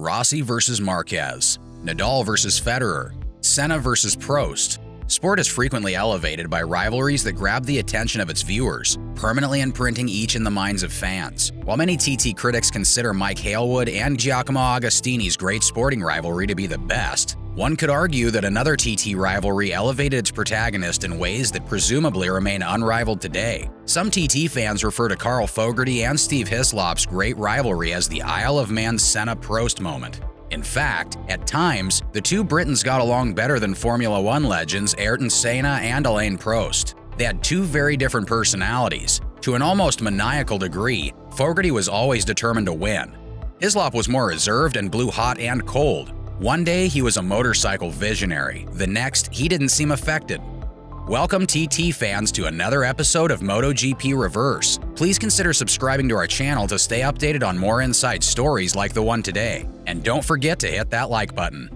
Rossi versus Marquez, Nadal versus Federer, Senna versus Prost. Sport is frequently elevated by rivalries that grab the attention of its viewers, permanently imprinting each in the minds of fans. While many TT critics consider Mike Hailwood and Giacomo Agostini's great sporting rivalry to be the best, one could argue that another TT rivalry elevated its protagonist in ways that presumably remain unrivaled today. Some TT fans refer to Fogarty and Steve Hislop's great rivalry as the Isle of Man's Senna-Prost moment. In fact, at times, the two Britons got along better than Formula One legends Ayrton Senna and Alain Prost. They had two very different personalities. To an almost maniacal degree, Fogarty was always determined to win. Hislop was more reserved and blew hot and cold. One day, he was a motorcycle visionary. The next, he didn't seem affected. Welcome TT fans to another episode of MotoGP Reverse. Please consider subscribing to our channel to stay updated on more inside stories like the one today. And don't forget to hit that like button.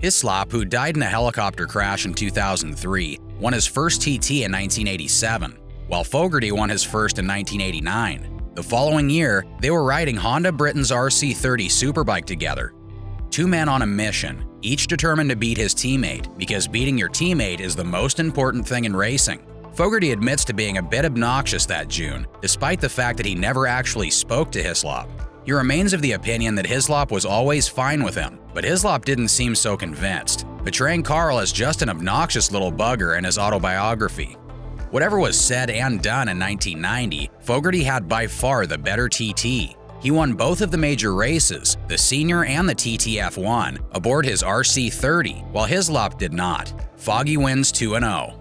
Hislop, who died in a helicopter crash in 2003, won his first TT in 1987, while Fogarty won his first in 1989. The following year, they were riding Honda Britain's RC30 Superbike together. Two men on a mission, each determined to beat his teammate, because beating your teammate is the most important thing in racing. Fogarty admits to being a bit obnoxious that June, despite the fact that he never actually spoke to Hislop. He remains of the opinion that Hislop was always fine with him, but Hislop didn't seem so convinced, portraying Carl as just an obnoxious little bugger in his autobiography. Whatever was said and done in 1990, Fogarty had by far the better TT. He won both of the major races, the Senior and the TTF1, aboard his RC30, while Hislop did not. Foggy wins 2-0.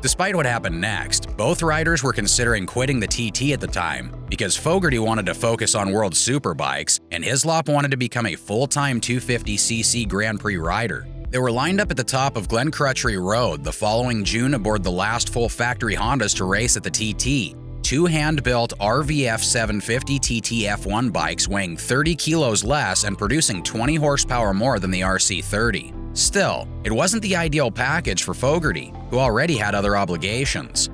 Despite what happened next, both riders were considering quitting the TT at the time because Fogarty wanted to focus on World Superbikes and Hislop wanted to become a full-time 250cc Grand Prix rider. They were lined up at the top of Glen Crutchery Road the following June aboard the last full factory Hondas to race at the TT. Two hand-built RVF 750 TTF1 bikes weighing 30 kilos less and producing 20 horsepower more than the RC30. Still, it wasn't the ideal package for Fogarty, who already had other obligations.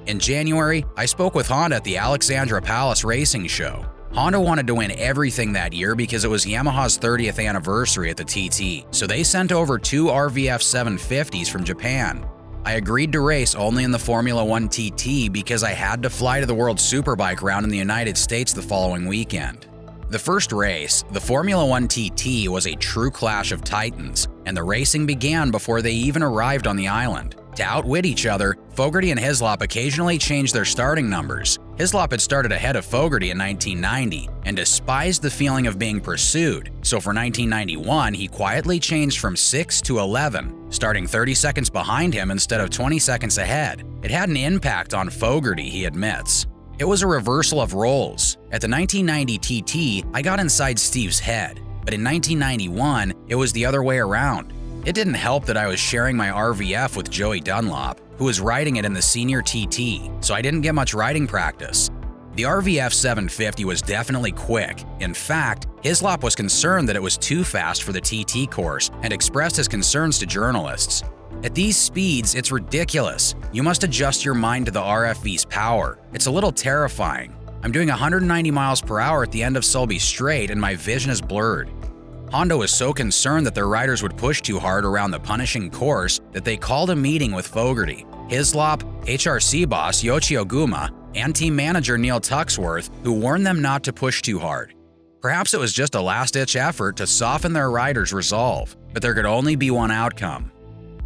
In January, I spoke with Honda at the Alexandra Palace Racing Show. Honda wanted to win everything that year because it was Yamaha's 30th anniversary at the TT, so they sent over two RVF 750s from Japan. I agreed to race only in the Formula One TT because I had to fly to the World Superbike round in the United States the following weekend. The first race, the Formula One TT, was a true clash of titans, and the racing began before they even arrived on the island. To outwit each other, Fogarty and Hislop occasionally changed their starting numbers. Hislop had started ahead of Fogarty in 1990 and despised the feeling of being pursued, so for 1991 he quietly changed from 6 to 11, starting 30 seconds behind him instead of 20 seconds ahead. It had an impact on Fogarty, he admits. It was a reversal of roles. At the 1990 TT, I got inside Steve's head, but in 1991, it was the other way around. It didn't help that I was sharing my RVF with Joey Dunlop, who was riding it in the Senior TT, so I didn't get much riding practice. The RVF 750 was definitely quick. In fact, Hislop was concerned that it was too fast for the TT course and expressed his concerns to journalists. At these speeds, it's ridiculous. You must adjust your mind to the RFV's power. It's a little terrifying. I'm doing 190 miles per hour at the end of Sulby Straight and my vision is blurred. Honda was so concerned that their riders would push too hard around the punishing course that they called a meeting with Fogarty, Hislop, HRC boss Yoichi Oguma, and team manager Neil Tuxworth, who warned them not to push too hard. Perhaps it was just a last-ditch effort to soften their riders' resolve, but there could only be one outcome.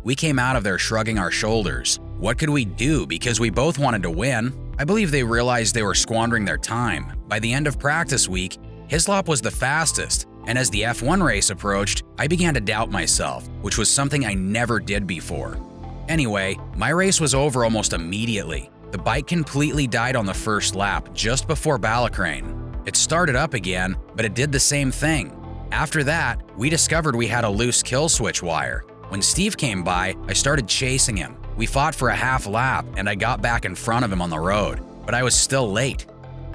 We came out of there shrugging our shoulders. What could we do because we both wanted to win? I believe they realized they were squandering their time. By the end of practice week, Hislop was the fastest, and as the F1 race approached, I began to doubt myself, which was something I never did before. Anyway, my race was over almost immediately. The bike completely died on the first lap, just before Ballacrane. It started up again, but it did the same thing. After that, we discovered we had a loose kill switch wire. When Steve came by, I started chasing him. We fought for a half lap, and I got back in front of him on the road, but I was still late.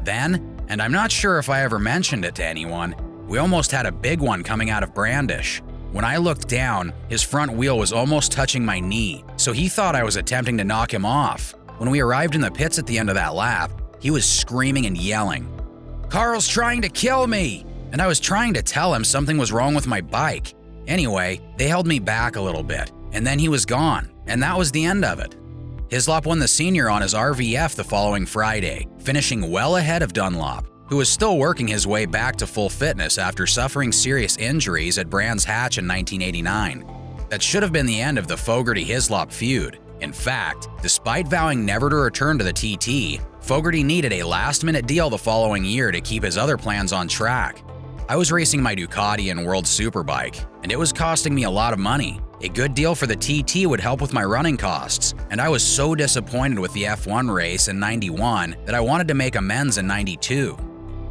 Then, and I'm not sure if I ever mentioned it to anyone, we almost had a big one coming out of Brandish. When I looked down, his front wheel was almost touching my knee, so he thought I was attempting to knock him off. When we arrived in the pits at the end of that lap, he was screaming and yelling, "Carl's trying to kill me!" and I was trying to tell him something was wrong with my bike. Anyway, they held me back a little bit, and then he was gone, and that was the end of it. Hislop won the senior on his RVF the following Friday, finishing well ahead of Dunlop, who was still working his way back to full fitness after suffering serious injuries at Brands Hatch in 1989. That should have been the end of the Fogarty-Hislop feud. In fact, despite vowing never to return to the TT, Fogarty needed a last-minute deal the following year to keep his other plans on track. I was racing my Ducati in World Superbike, and it was costing me a lot of money. A good deal for the TT would help with my running costs, and I was so disappointed with the F1 race in '91 that I wanted to make amends in '92.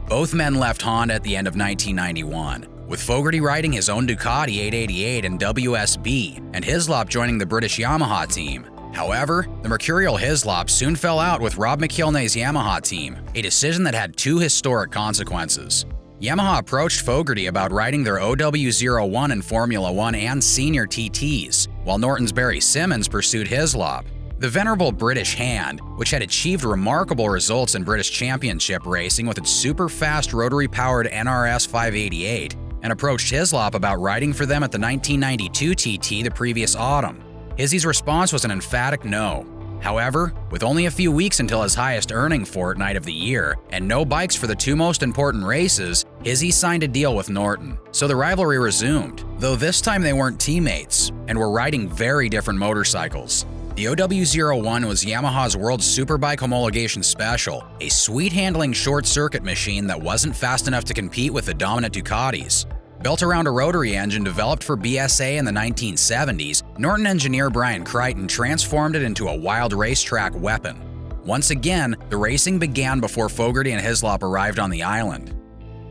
Both men left Honda at the end of 1991, with Fogarty riding his own Ducati 888 and WSB, and Hislop joining the British Yamaha team. However, the mercurial Hislop soon fell out with Rob McElnay's Yamaha team, a decision that had two historic consequences. Yamaha approached Fogarty about riding their OW01 in Formula 1 and senior TTs, while Norton's Barry Simmons pursued Hislop. The venerable British hand, which had achieved remarkable results in British Championship racing with its super-fast rotary-powered NRS 588, and approached Hislop about riding for them at the 1992 TT the previous autumn. Hizzy's response was an emphatic no. However, with only a few weeks until his highest-earning fortnight of the year and no bikes for the two most important races, Hizzy signed a deal with Norton, so the rivalry resumed, though this time they weren't teammates and were riding very different motorcycles. The OW01 was Yamaha's World Superbike Homologation Special, a sweet-handling short-circuit machine that wasn't fast enough to compete with the dominant Ducatis. Built around a rotary engine developed for BSA in the 1970s, Norton engineer Brian Crichton transformed it into a wild racetrack weapon. Once again, the racing began before Fogarty and Hislop arrived on the island.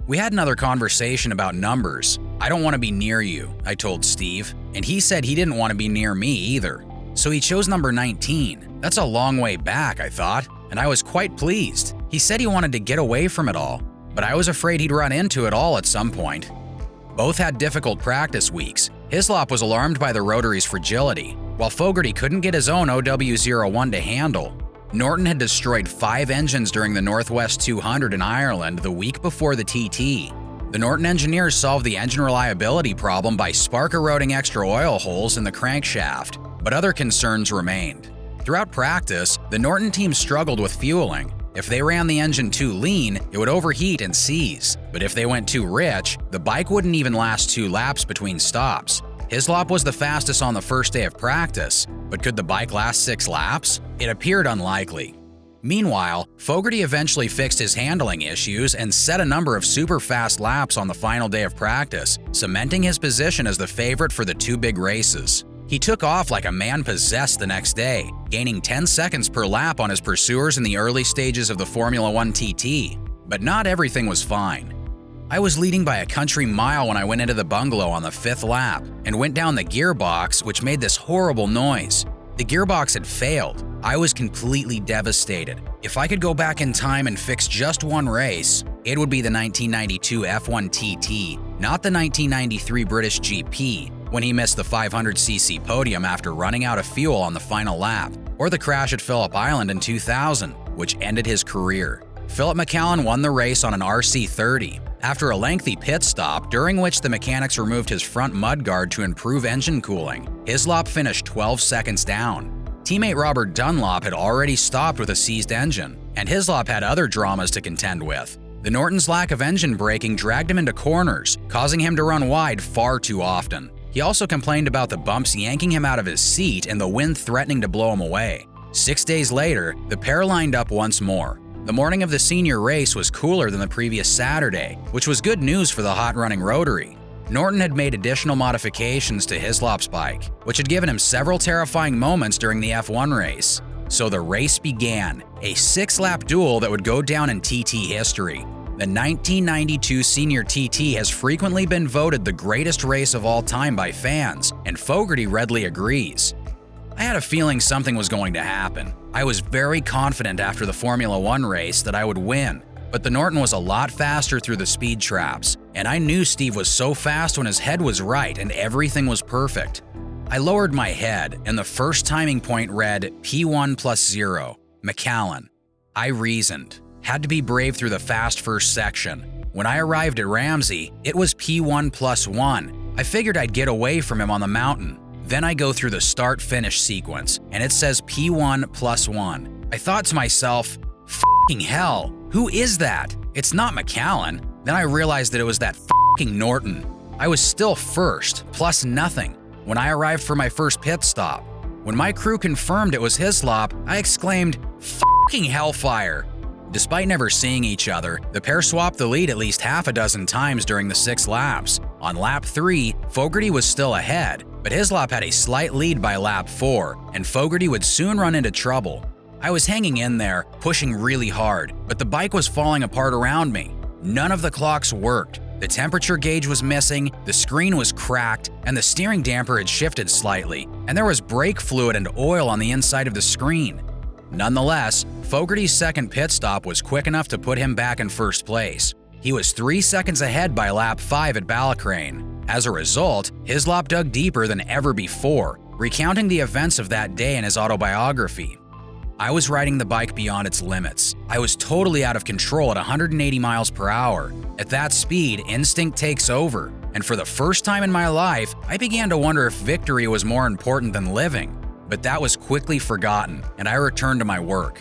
We had another conversation about numbers. I don't want to be near you, I told Steve, and he said he didn't want to be near me either. So he chose number 19. That's a long way back, I thought, and I was quite pleased. He said he wanted to get away from it all, but I was afraid he'd run into it all at some point. Both had difficult practice weeks. Hislop was alarmed by the rotary's fragility, while Fogarty couldn't get his own OW01 to handle. Norton had destroyed 5 engines during the Northwest 200 in Ireland the week before the TT. The Norton engineers solved the engine reliability problem by spark-eroding extra oil holes in the crankshaft, but other concerns remained. Throughout practice, the Norton team struggled with fueling. If they ran the engine too lean, it would overheat and seize, but if they went too rich, the bike wouldn't even last 2 laps between stops. Hislop was the fastest on the first day of practice, but could the bike last 6 laps? It appeared unlikely. Meanwhile, Fogarty eventually fixed his handling issues and set a number of super fast laps on the final day of practice, cementing his position as the favorite for the 2 big races. He took off like a man possessed the next day, gaining 10 seconds per lap on his pursuers in the early stages of the Formula 1 TT. But not everything was fine. I was leading by a country mile when I went into the bungalow on the 5th lap and went down the gearbox, which made this horrible noise. The gearbox had failed. I was completely devastated. If I could go back in time and fix just one race, it would be the 1992 F1 TT, not the 1993 British GP, when he missed the 500cc podium after running out of fuel on the final lap, or the crash at Phillip Island in 2000, which ended his career. Philip Macallan won the race on an RC30, after a lengthy pit stop during which the mechanics removed his front mudguard to improve engine cooling. Hislop finished 12 seconds down. Teammate Robert Dunlop had already stopped with a seized engine, and Hislop had other dramas to contend with. The Norton's lack of engine braking dragged him into corners, causing him to run wide far too often. He also complained about the bumps yanking him out of his seat and the wind threatening to blow him away. 6 days later, the pair lined up once more. The morning of the senior race was cooler than the previous Saturday, which was good news for the hot-running rotary. Norton had made additional modifications to Hislop's bike, which had given him several terrifying moments during the F1 race. So the race began, a 6-lap duel that would go down in TT history. The 1992 Senior TT has frequently been voted the greatest race of all time by fans, and Fogarty readily agrees. I had a feeling something was going to happen. I was very confident after the Formula 1 race that I would win, but the Norton was a lot faster through the speed traps, and I knew Steve was so fast when his head was right and everything was perfect. I lowered my head, and the first timing point read P1 + 0, Macallan. I reasoned. Had to be brave through the fast first section. When I arrived at Ramsey, it was P1 plus 1. I figured I'd get away from him on the mountain. Then I go through the start-finish sequence, and it says P1 plus 1. I thought to myself, f***ing hell, who is that? It's not McCallan. Then I realized that it was that f***ing Norton. I was still first, plus nothing, when I arrived for my first pit stop. When my crew confirmed it was Hislop, I exclaimed, "F***ing hellfire!" Despite never seeing each other, the pair swapped the lead at least half a dozen times during the 6 laps. On lap 3, Fogarty was still ahead, but Hislop had a slight lead by lap 4, and Fogarty would soon run into trouble. I was hanging in there, pushing really hard, but the bike was falling apart around me. None of the clocks worked. The temperature gauge was missing, the screen was cracked, and the steering damper had shifted slightly, and there was brake fluid and oil on the inside of the screen. Nonetheless, Fogarty's second pit stop was quick enough to put him back in first place. He was 3 seconds ahead by lap 5 at Ballycrane. As a result, Hislop dug deeper than ever before, recounting the events of that day in his autobiography. I was riding the bike beyond its limits. I was totally out of control at 180 miles per hour. At that speed, instinct takes over, and for the first time in my life, I began to wonder if victory was more important than living. But that was quickly forgotten, and I returned to my work.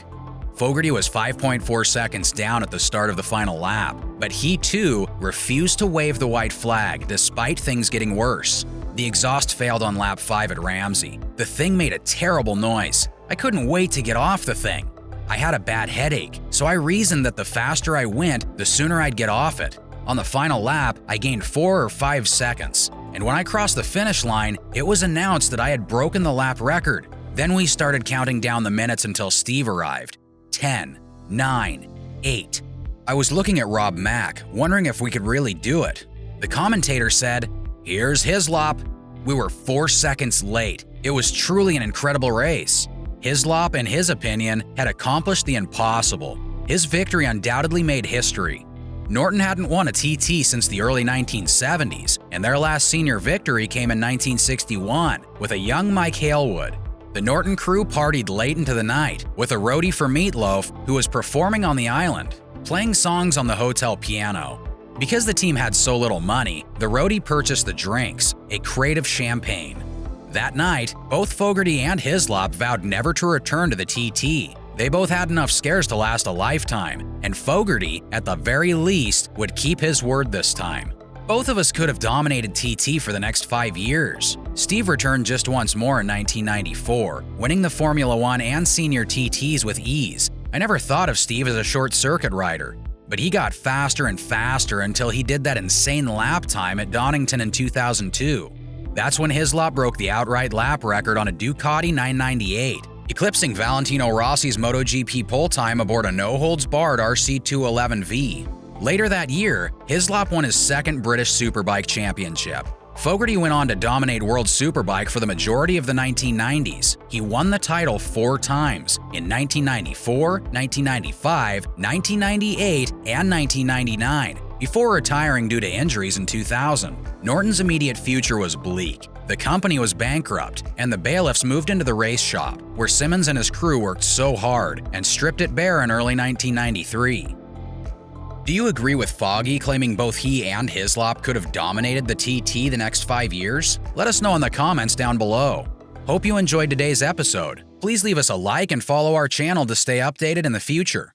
Fogarty was 5.4 seconds down at the start of the final lap, but he too refused to wave the white flag despite things getting worse. The exhaust failed on lap 5 at Ramsey. The thing made a terrible noise. I couldn't wait to get off the thing. I had a bad headache, so I reasoned that the faster I went, the sooner I'd get off it. On the final lap, I gained 4 or 5 seconds, and when I crossed the finish line, it was announced that I had broken the lap record. Then we started counting down the minutes until Steve arrived. 10, 9, 8. I was looking at Rob Mack, wondering if we could really do it. The commentator said, "Here's Hislop." We were 4 seconds late. It was truly an incredible race. Hislop, in his opinion, had accomplished the impossible. His victory undoubtedly made history. Norton hadn't won a TT since the early 1970s, and their last senior victory came in 1961 with a young Mike Hailwood. The Norton crew partied late into the night with a roadie for Meatloaf who was performing on the island, playing songs on the hotel piano. Because the team had so little money, the roadie purchased the drinks, a crate of champagne. That night, both Fogarty and Hislop vowed never to return to the TT. They both had enough scares to last a lifetime, and Fogarty, at the very least, would keep his word this time. Both of us could have dominated TT for the next 5 years. Steve returned just once more in 1994, winning the Formula One and senior TTs with ease. I never thought of Steve as a short-circuit rider, but he got faster and faster until he did that insane lap time at Donington in 2002. That's when Hislop broke the outright lap record on a Ducati 998, eclipsing Valentino Rossi's MotoGP pole time aboard a no-holds-barred RC211V. Later that year, Hislop won his second British Superbike championship. Fogarty went on to dominate World Superbike for the majority of the 1990s. He won the title 4 times, in 1994, 1995, 1998, and 1999, before retiring due to injuries in 2000. Norton's immediate future was bleak. The company was bankrupt, and the bailiffs moved into the race shop, where Simmons and his crew worked so hard and stripped it bare in early 1993. Do you agree with Foggy claiming both he and Hislop could have dominated the TT the next 5 years? Let us know in the comments down below. Hope you enjoyed today's episode. Please leave us a like and follow our channel to stay updated in the future.